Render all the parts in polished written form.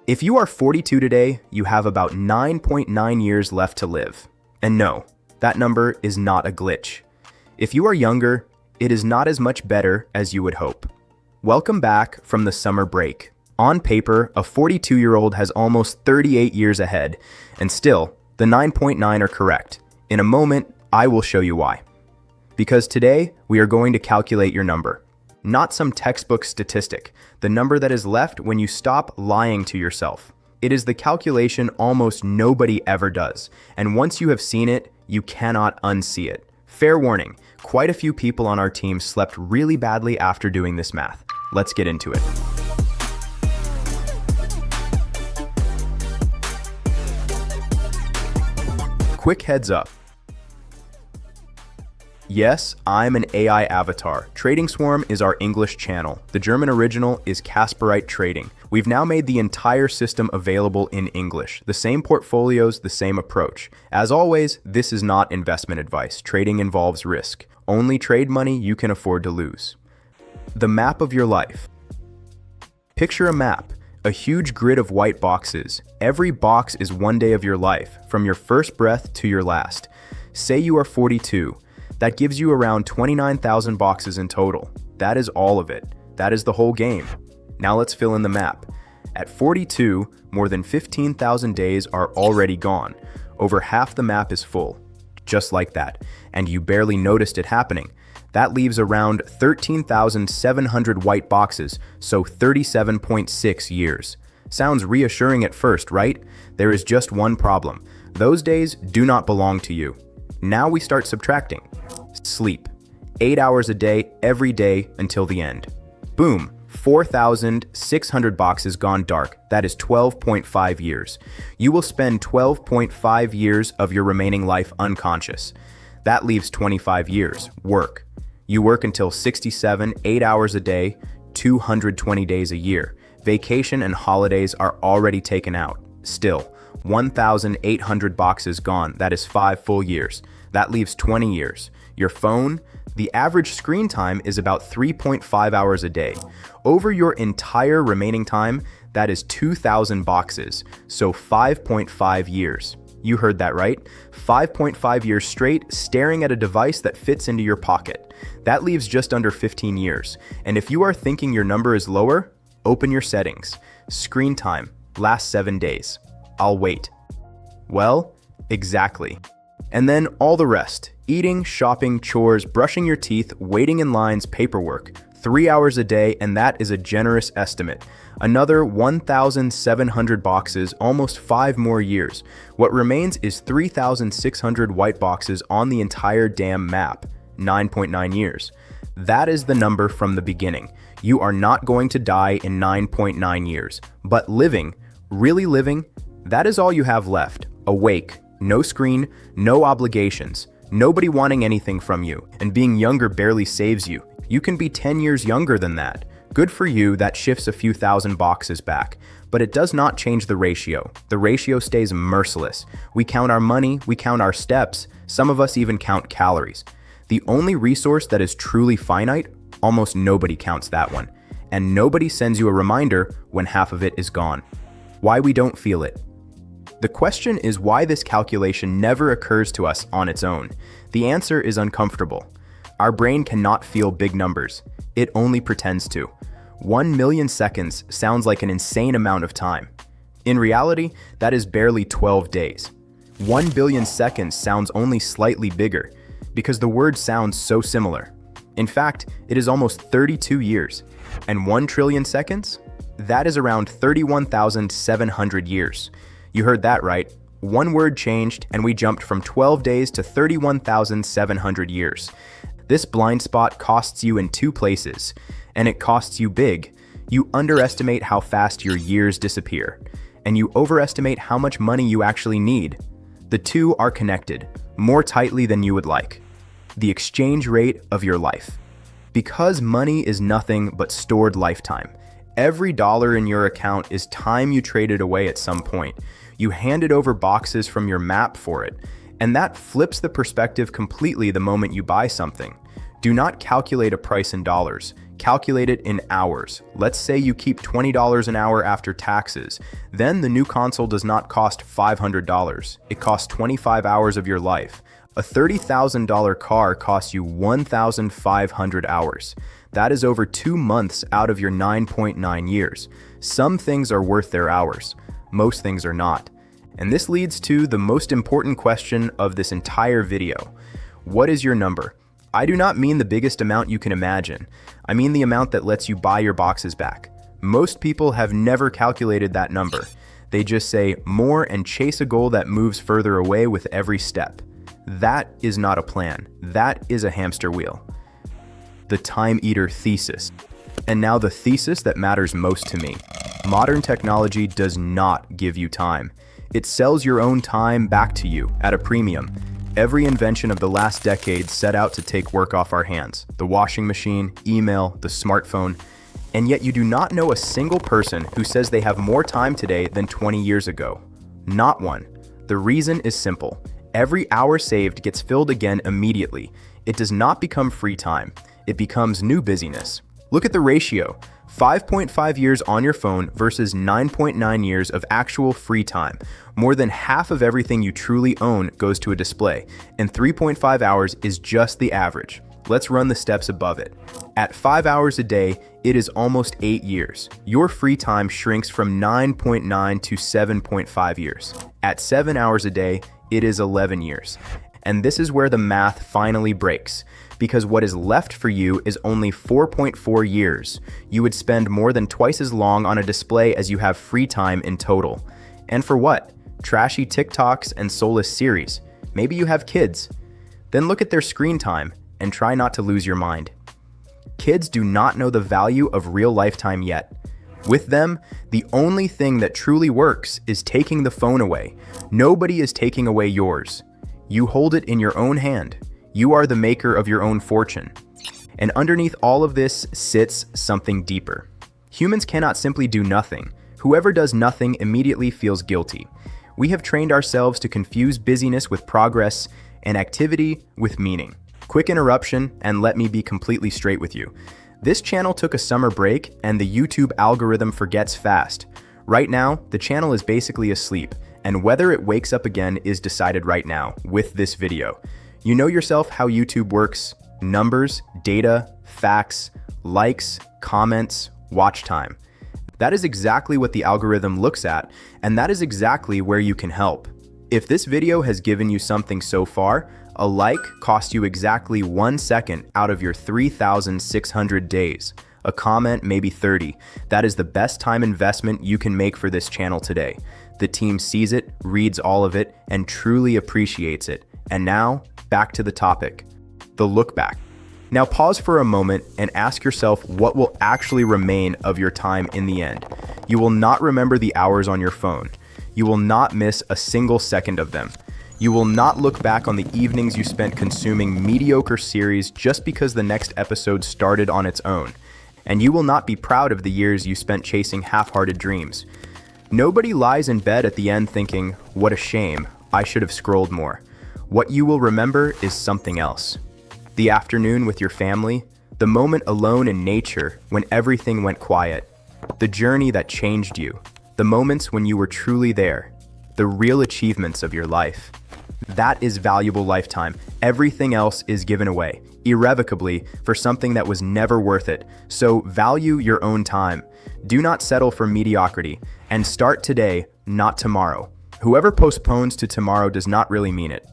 If you are 42 today, you have about 9.9 years left to live. And no, that number is not a glitch. If you are younger, it is not as much better as you would hope. Welcome back from the summer break. On paper, a 42-year-old has almost 38 years ahead, and still, the 9.9 are correct. In a moment, I will show you why. Because today, we are going to calculate your number. Not some textbook statistic, the number that is left when you stop lying to yourself. It is the calculation almost nobody ever does, and once you have seen it, you cannot unsee it. Fair warning, quite a few people on our team slept really badly after doing this math. Let's get into it. Quick heads up. Yes, I'm an AI avatar. Trading Swarm is our English channel. The German original is Kaspareit Trading. We've now made the entire system available in English. The same portfolios, the same approach. As always, this is not investment advice. Trading involves risk. Only trade money you can afford to lose. The map of your life. Picture a map, a huge grid of white boxes. Every box is one day of your life, from your first breath to your last. Say you are 42. That gives you around 29,000 boxes in total. That is all of it. That is the whole game. Now let's fill in the map. At 42, more than 15,000 days are already gone. Over half the map is full. Just like that. And you barely noticed it happening. That leaves around 13,700 white boxes, so 37.6 years. Sounds reassuring at first, right? There is just one problem. Those days do not belong to you. Now we start subtracting. Sleep. 8 hours a day, every day until the end. Boom, 4,600 boxes gone dark. That is 12.5 years. You will spend 12.5 years of your remaining life unconscious. That leaves 25 years. Work. You work until 67, 8 hours a day, 220 days a year. Vacation and holidays are already taken out. Still, 1,800 boxes gone. That is 5 full years. That leaves 20 years. Your phone, the average screen time is about 3.5 hours a day. Over your entire remaining time, that is 2,000 boxes, so 5.5 years. You heard that right? 5.5 years straight staring at a device that fits into your pocket. That leaves just under 15 years. And if you are thinking your number is lower, open your settings. Screen time, last 7 days. I'll wait. Well, exactly. And then all the rest. Eating, shopping, chores, brushing your teeth, waiting in lines, paperwork. 3 hours a day, and that is a generous estimate. Another 1,700 boxes, almost 5 more years. What remains is 3,600 white boxes on the entire damn map. 9.9 years. That is the number from the beginning. You are not going to die in 9.9 years. But living, really living, that is all you have left. Awake. No screen, no obligations, nobody wanting anything from you, and being younger barely saves you. You can be 10 years younger than that. Good for you, that shifts a few thousand boxes back, but it does not change the ratio. The ratio stays merciless. We count our money, we count our steps, some of us even count calories. The only resource that is truly finite, almost nobody counts that one, and nobody sends you a reminder when half of it is gone. Why we don't feel it. The question is why this calculation never occurs to us on its own. The answer is uncomfortable. Our brain cannot feel big numbers. It only pretends to. 1 million seconds sounds like an insane amount of time. In reality, that is barely 12 days. 1 billion seconds sounds only slightly bigger because the word sounds so similar. In fact, it is almost 32 years. And 1 trillion seconds? That is around 31,700 years. You heard that right. One word changed and we jumped from 12 days to 31,700 years. This blind spot costs you in 2 places, and it costs you big. You underestimate how fast your years disappear, and you overestimate how much money you actually need. The two are connected, more tightly than you would like. The exchange rate of your life. Because money is nothing but stored lifetime. Every dollar in your account is time you traded away at some point. You handed over boxes from your map for it, and that flips the perspective completely the moment you buy something. Do not calculate a price in dollars. Calculate it in hours. Let's say you keep $20 an hour after taxes. Then the new console does not cost $500. It costs 25 hours of your life. A $30,000 car costs you 1,500 hours. That is over 2 months out of your 9.9 years. Some things are worth their hours. Most things are not. And this leads to the most important question of this entire video. What is your number? I do not mean the biggest amount you can imagine. I mean the amount that lets you buy your boxes back. Most people have never calculated that number. They just say more and chase a goal that moves further away with every step. That is not a plan. That is a hamster wheel. The Time Eater thesis. And now the thesis that matters most to me. Modern technology does not give you time. It sells your own time back to you at a premium. Every invention of the last decade set out to take work off our hands. The washing machine, email, the smartphone. And yet you do not know a single person who says they have more time today than 20 years ago. Not one. The reason is simple. Every hour saved gets filled again immediately. It does not become free time. It becomes new busyness. Look at the ratio. 5.5 years on your phone versus 9.9 years of actual free time. More than half of everything you truly own goes to a display, and 3.5 hours is just the average. Let's run the steps above it. At 5 hours a day, it is almost 8 years. Your free time shrinks from 9.9 to 7.5 years. At 7 hours a day, it is 11 years. And this is where the math finally breaks, because what is left for you is only 4.4 years. You would spend more than twice as long on a display as you have free time in total. And for what? Trashy TikToks and soulless series. Maybe you have kids. Then look at their screen time and try not to lose your mind. Kids do not know the value of real lifetime yet. With them, the only thing that truly works is taking the phone away. Nobody is taking away yours. You hold it in your own hand. You are the maker of your own fortune. And underneath all of this sits something deeper. Humans cannot simply do nothing. Whoever does nothing immediately feels guilty. We have trained ourselves to confuse busyness with progress and activity with meaning. Quick interruption, and let me be completely straight with you. This channel took a summer break, and the YouTube algorithm forgets fast. Right now, the channel is basically asleep, and whether it wakes up again is decided right now with this video. You know yourself how YouTube works: numbers, data, facts, likes, comments, watch time. That is exactly what the algorithm looks at, and that is exactly where you can help. If this video has given you something so far, a like costs you exactly 1 second out of your 3,600 days. A comment maybe 30. That is the best time investment you can make for this channel today. The team sees it, reads all of it, and truly appreciates it. And now, back to the topic, the look back. Now pause for a moment and ask yourself what will actually remain of your time in the end. You will not remember the hours on your phone. You will not miss a single second of them. You will not look back on the evenings you spent consuming mediocre series just because the next episode started on its own. And you will not be proud of the years you spent chasing half-hearted dreams. Nobody lies in bed at the end thinking, "What a shame, I should have scrolled more." What you will remember is something else. The afternoon with your family, the moment alone in nature when everything went quiet, the journey that changed you, the moments when you were truly there, the real achievements of your life. That is valuable lifetime. Everything else is given away, irrevocably, for something that was never worth it. So value your own time. Do not settle for mediocrity, and start today, not tomorrow. Whoever postpones to tomorrow does not really mean it.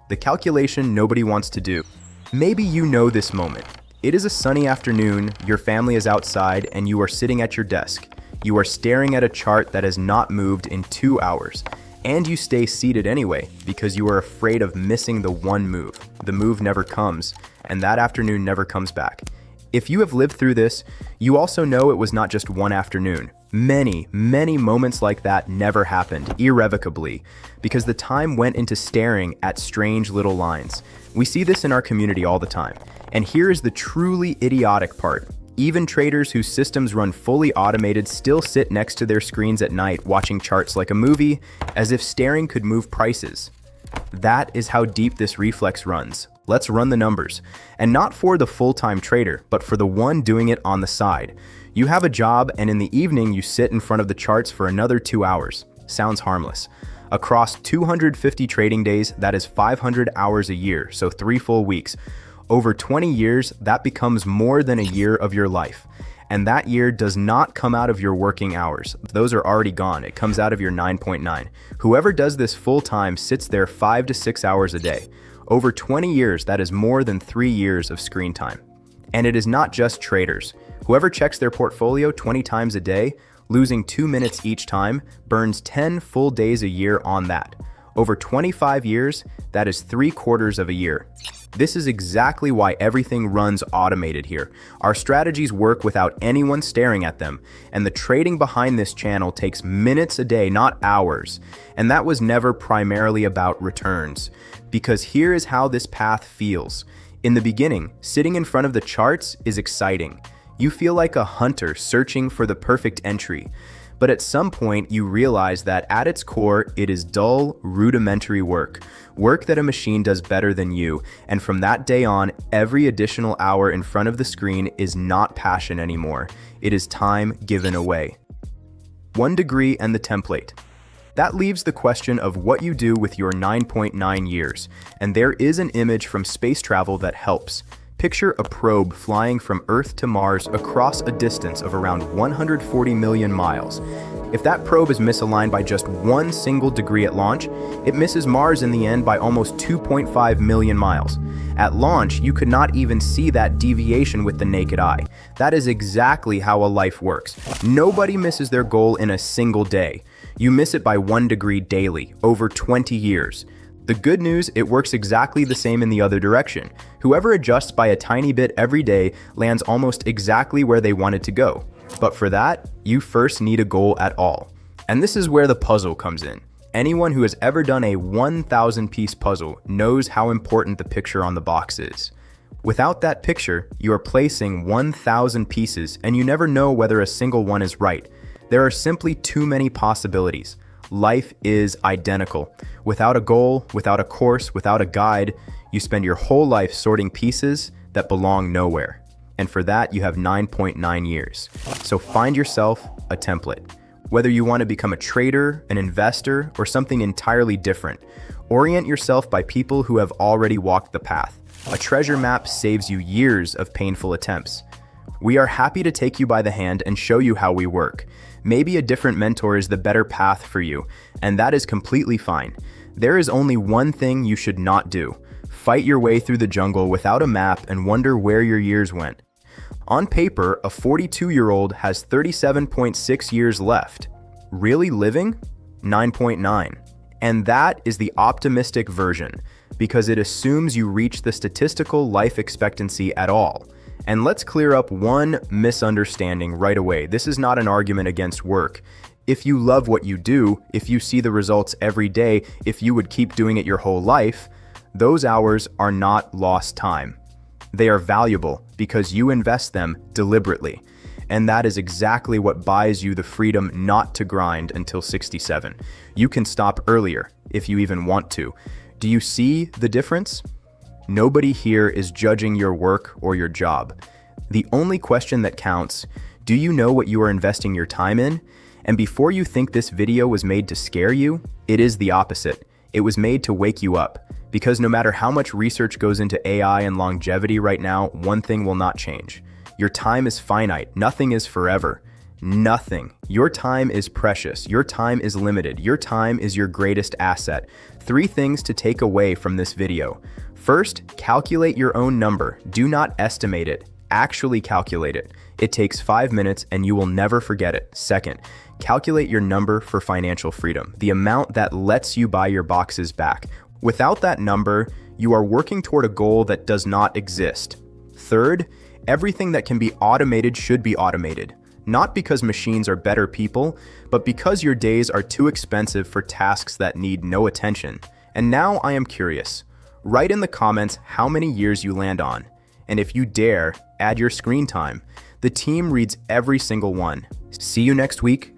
The calculation nobody wants to do. Maybe you know this moment. It is a sunny afternoon, your family is outside, and you are sitting at your desk. You are staring at a chart that has not moved in 2 hours. And you stay seated anyway, because you are afraid of missing the one move. The move never comes, and that afternoon never comes back. If you have lived through this, you also know it was not just one afternoon. Many, many moments like that never happened, irrevocably, because the time went into staring at strange little lines. We see this in our community all the time. And here is the truly idiotic part. Even traders whose systems run fully automated still sit next to their screens at night watching charts like a movie, as if staring could move prices. That is how deep this reflex runs. Let's run the numbers. And not for the full-time trader, but for the one doing it on the side. You have a job, and in the evening you sit in front of the charts for another 2 hours. Sounds harmless. Across 250 trading days, that is 500 hours a year, so 3 full weeks. Over 20 years, that becomes more than a year of your life. And that year does not come out of your working hours. Those are already gone. It comes out of your 9.9. Whoever does this full-time sits there 5 to 6 hours a day. Over 20 years, that is more than 3 years of screen time. And it is not just traders. Whoever checks their portfolio 20 times a day, losing 2 minutes each time, burns 10 full days a year on that. Over 25 years, that is 3/4 of a year. This is exactly why everything runs automated here. Our strategies work without anyone staring at them, and the trading behind this channel takes minutes a day, not hours. And that was never primarily about returns, because here is how this path feels. In the beginning, sitting in front of the charts is exciting. You feel like a hunter searching for the perfect entry. But at some point, you realize that at its core, it is dull, rudimentary work that a machine does better than you. And from that day on, every additional hour in front of the screen is not passion anymore. It is time given away. 1 degree and the template. That leaves the question of what you do with your 9.9 years. And there is an image from space travel that helps. Picture a probe flying from Earth to Mars across a distance of around 140 million miles. If that probe is misaligned by just 1 single degree at launch, it misses Mars in the end by almost 2.5 million miles. At launch, you could not even see that deviation with the naked eye. That is exactly how a life works. Nobody misses their goal in a single day. You miss it by 1 degree daily, over 20 years. The good news, it works exactly the same in the other direction. Whoever adjusts by a tiny bit every day lands almost exactly where they wanted to go. But for that, you first need a goal at all. And this is where the puzzle comes in. Anyone who has ever done a 1,000-piece puzzle knows how important the picture on the box is. Without that picture, you are placing 1,000 pieces and you never know whether a single one is right. There are simply too many possibilities. Life is identical. Without a goal, without a course, without a guide, you spend your whole life sorting pieces that belong nowhere. And for that, you have 9.9 years. So find yourself a template. Whether you want to become a trader, an investor, or something entirely different, orient yourself by people who have already walked the path. A treasure map saves you years of painful attempts. We are happy to take you by the hand and show you how we work. Maybe a different mentor is the better path for you, and that is completely fine. There is only one thing you should not do. Fight your way through the jungle without a map and wonder where your years went. On paper, a 42-year-old has 37.6 years left. Really living? 9.9. And that is the optimistic version, because it assumes you reach the statistical life expectancy at all. And let's clear up one misunderstanding right away. This is not an argument against work. If you love what you do, if you see the results every day, if you would keep doing it your whole life, those hours are not lost time. They are valuable because you invest them deliberately. And that is exactly what buys you the freedom not to grind until 67. You can stop earlier if you even want to. Do you see the difference? Nobody here is judging your work or your job. The only question that counts, do you know what you are investing your time in? And before you think this video was made to scare you, it is the opposite. It was made to wake you up. Because no matter how much research goes into AI and longevity right now, one thing will not change. Your time is finite. Nothing is forever. Nothing. Your time is precious. Your time is limited. Your time is your greatest asset. 3 things to take away from this video. First, calculate your own number. Do not estimate it. Actually calculate it. It takes 5 minutes and you will never forget it. Second, calculate your number for financial freedom, the amount that lets you buy your boxes back. Without that number, you are working toward a goal that does not exist. Third, everything that can be automated should be automated. Not because machines are better people, but because your days are too expensive for tasks that need no attention. And now I am curious. Write in the comments how many years you land on. And if you dare, add your screen time. The team reads every single one. See you next week.